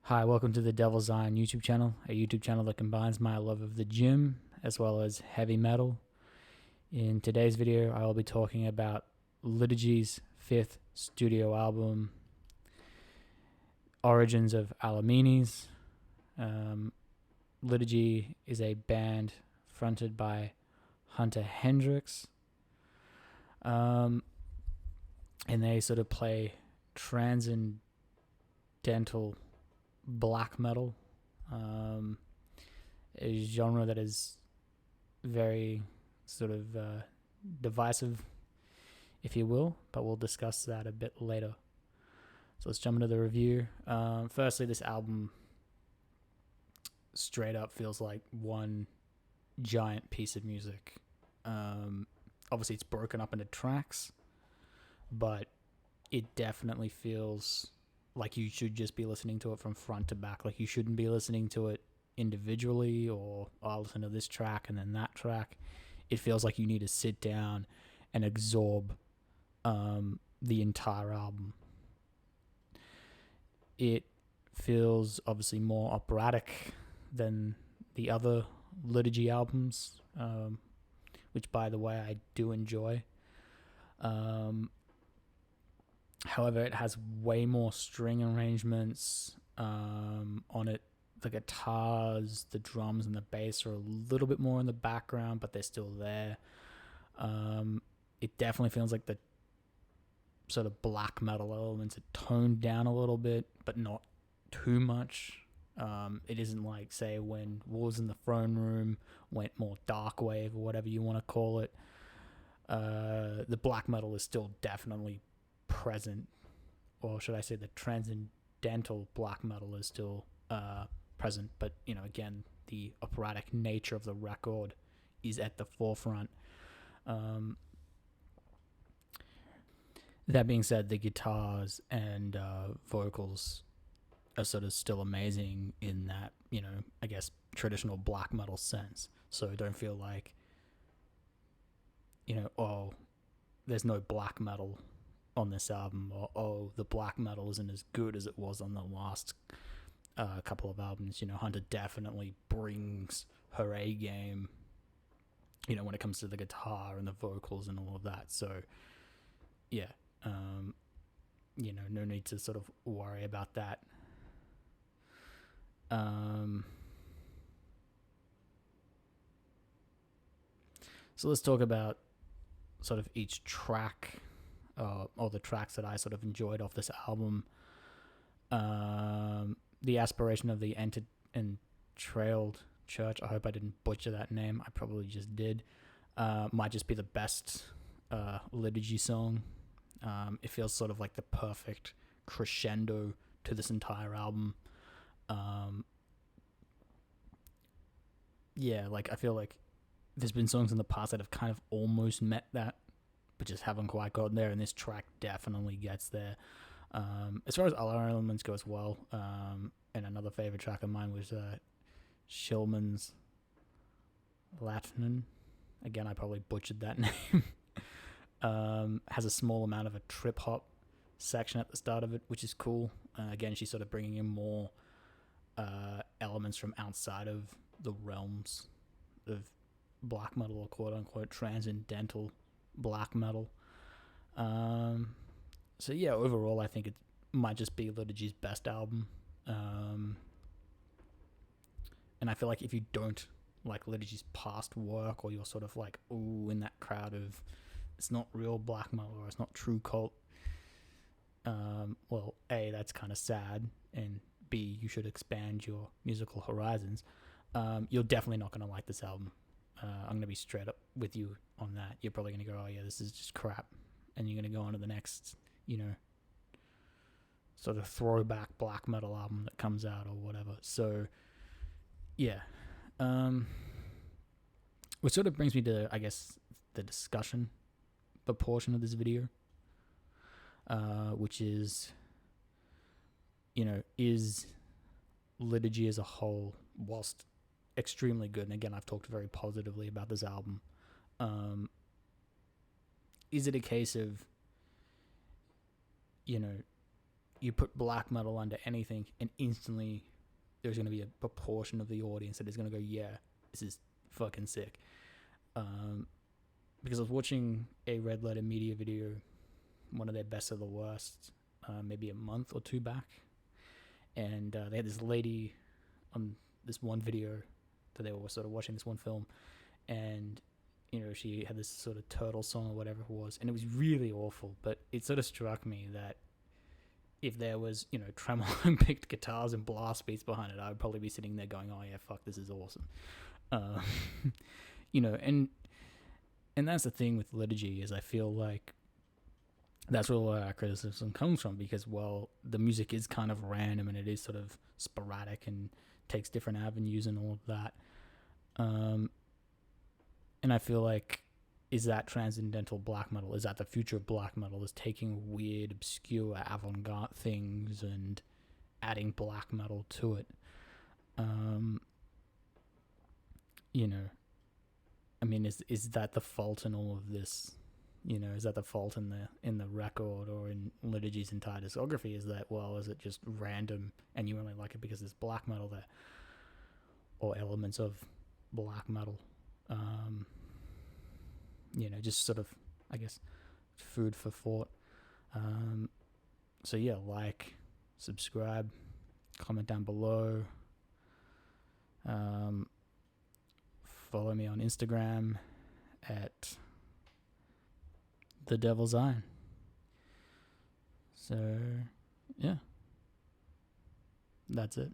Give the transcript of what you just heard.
Hi, welcome to the Devil's Iron YouTube channel, a YouTube channel that combines my love of the gym as well as heavy metal. In today's video, I will be talking about Liturgy's fifth studio album, Origins of Alimonies. Liturgy is a band fronted by Hunter Hendricks, and they sort of play Transcendental Black metal, a genre that is very sort of divisive, if you will, but we'll discuss that a bit later. So let's jump into the review. Firstly, this album straight up feels like one giant piece of music. Obviously, it's broken up into tracks, but it definitely feels like you should just be listening to it from front to back. Like you shouldn't be listening to it individually or I'll listen to this track and then that track. It feels like you need to sit down and absorb the entire album. It feels obviously more operatic than the other Liturgy albums, which by the way I do enjoy. However, it has way more string arrangements on it. The guitars, the drums, and the bass are a little bit more in the background, but they're still there. It definitely feels like the sort of black metal elements are toned down a little bit, but not too much. It isn't like, say, when Wolves in the Throne Room went more dark wave or whatever you want to call it. The black metal is still definitely present, or should I say the transcendental black metal is still present, but again, the operatic nature of the record is at the forefront. That being said, the guitars and vocals are sort of still amazing in that, I guess, traditional black metal sense. So don't feel like, oh, there's no black metal on this album, or oh, the black metal isn't as good as it was on the last couple of albums. Hunter definitely brings her A game, when it comes to the guitar and the vocals and all of that. So yeah, no need to sort of worry about that. So let's talk about sort of each track, or the tracks that I sort of enjoyed off this album. The Aspiration of the Entered and Trailed Church. I hope I didn't butcher that name. I probably just did. Might just be the best Liturgy song. It feels sort of like the perfect crescendo to this entire album. I feel like there's been songs in the past that have kind of almost met that, but just haven't quite gotten there, and this track definitely gets there. As far as other elements go as well, and another favorite track of mine was Shillman's Latin. Again, I probably butchered that name. Has a small amount of a trip hop section at the start of it, which is cool. Again, she's sort of bringing in more elements from outside of the realms of black metal, or quote unquote transcendental black metal. So yeah, overall I think it might just be Liturgy's best album. And I feel like if you don't like Liturgy's past work, or you're sort of like, ooh, in that crowd of it's not real black metal or it's not true cult, well, A, that's kind of sad, and B, you should expand your musical horizons. You're definitely not going to like this album. I'm going to be straight up with you on that. You're probably going to go, oh yeah, this is just crap, and you're going to go on to the next, sort of throwback black metal album that comes out or whatever. So yeah, which sort of brings me to, I guess, the discussion, the portion of this video, which is, is Liturgy as a whole, whilst extremely good, and again, I've talked very positively about this album, is it a case of, you put black metal under anything, and instantly there's going to be a proportion of the audience that is going to go, yeah, this is fucking sick. Because I was watching a Red Letter Media video, one of their best of the worst, maybe a month or two back, and they had this lady on this one video that they were sort of watching this one film, and she had this sort of turtle song or whatever it was, and it was really awful, but it sort of struck me that if there was, tremolo and picked guitars and blast beats behind it, I would probably be sitting there going, oh yeah, fuck, this is awesome. And that's the thing with Liturgy, is I feel like that's where a lot of our criticism comes from, because, well, the music is kind of random and it is sort of sporadic and takes different avenues and all of that. And I feel like, is that transcendental black metal? Is that the future of black metal? Is taking weird, obscure, avant-garde things and adding black metal to it? I mean, is that the fault in all of this? Is that the fault in the record or in Liturgy's entire discography? Is that, well, is it just random and you only like it because there's black metal there, or elements of black metal? Just sort of, I guess, food for thought. So yeah, like, subscribe, comment down below. Follow me on Instagram at The Devil's Iron. So, yeah. That's it.